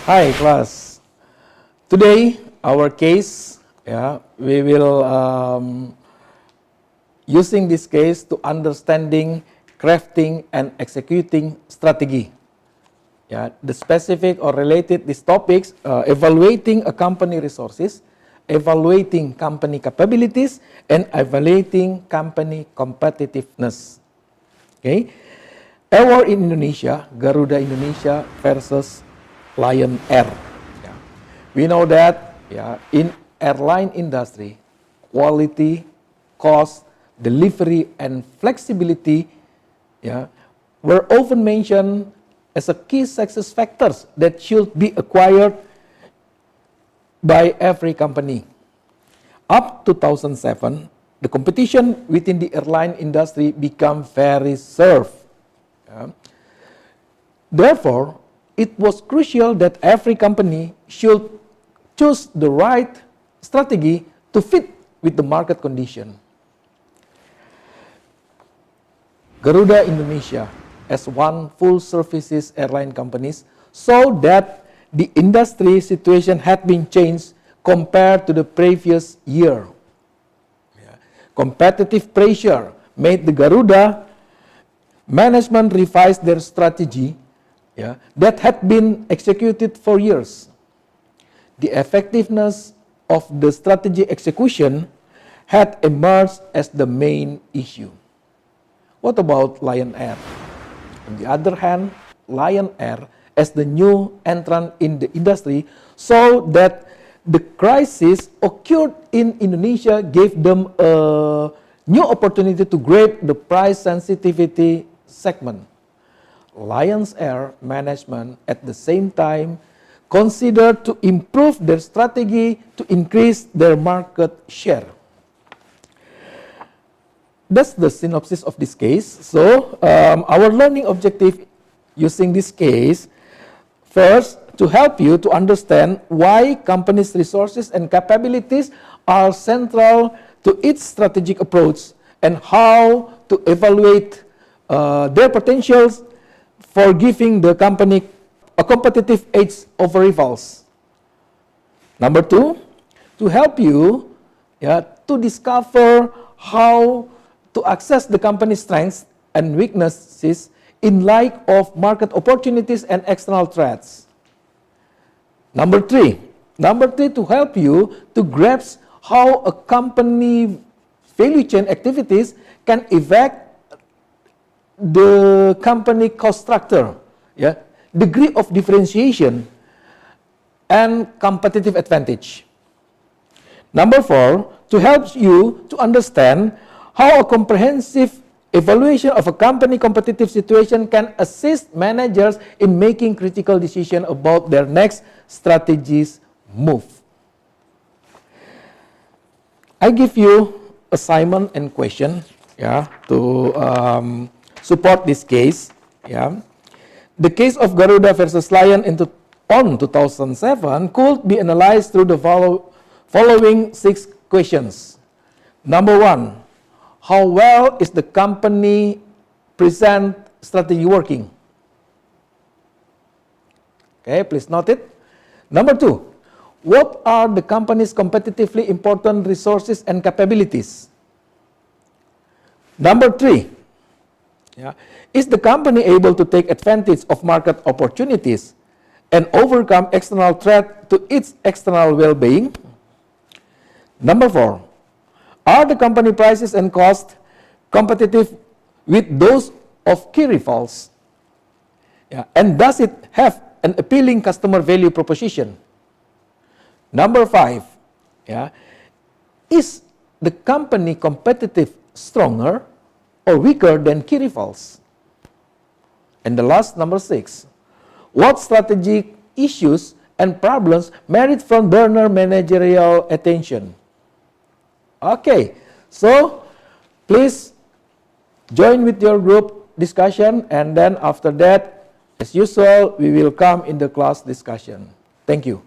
Hi class. Today our case, we will using this case to understanding, crafting and executing strategy. The specific or related these topics, evaluating a company resources, evaluating company capabilities, and evaluating company competitiveness. Okay. Airline in Indonesia, Garuda Indonesia versus Lion Air. We know that in airline industry, quality, cost, delivery, and flexibility were often mentioned as a key success factors that should be acquired by every company. Up to 2007, the competition within the airline industry became very served. Therefore, it was crucial that every company should choose the right strategy to fit with the market condition. Garuda Indonesia, as one full services airline companies, saw that the industry situation had been changed compared to the previous year. Competitive pressure made the Garuda management revise their strategy that had been executed for years. The effectiveness of the strategy execution had emerged as the main issue. What about Lion Air? On the other hand, Lion Air, as the new entrant in the industry, saw that the crisis occurred in Indonesia gave them a new opportunity to grab the price sensitivity segment. Lion Air management at the same time considered to improve their strategy to increase their market share. That's the synopsis of this case. So our learning objective using this case, first, to help you to understand why companies' resources and capabilities are central to its strategic approach and how to evaluate their potentials for giving the company a competitive edge over rivals. Number two, to help you to discover how to access the company's strengths and weaknesses in light of market opportunities and external threats. Number three, to help you to grasp how a company value chain activities can affect the company cost structure, degree of differentiation, and competitive advantage. Number four, to help you to understand how a comprehensive evaluation of a company competitive situation can assist managers in making critical decisions about their next strategies move. I give you assignment and question to support this case. The case of Garuda versus Lion on 2007 could be analyzed through the following 6 questions. Number 1, how well is the company present strategy working? Okay, please note it. Number 2, what are the company's competitively important resources and capabilities? Number 3, is the company able to take advantage of market opportunities and overcome external threat to its external well-being? Number 4, are the company prices and costs competitive with those of key rivals? And does it have an appealing customer value proposition? Number 5, is the company competitive stronger or weaker than key rivals? And the last, number 6, what strategic issues and problems merit front burner managerial attention? Okay, so please join with your group discussion, and then after that, as usual, we will come in the class discussion. Thank you.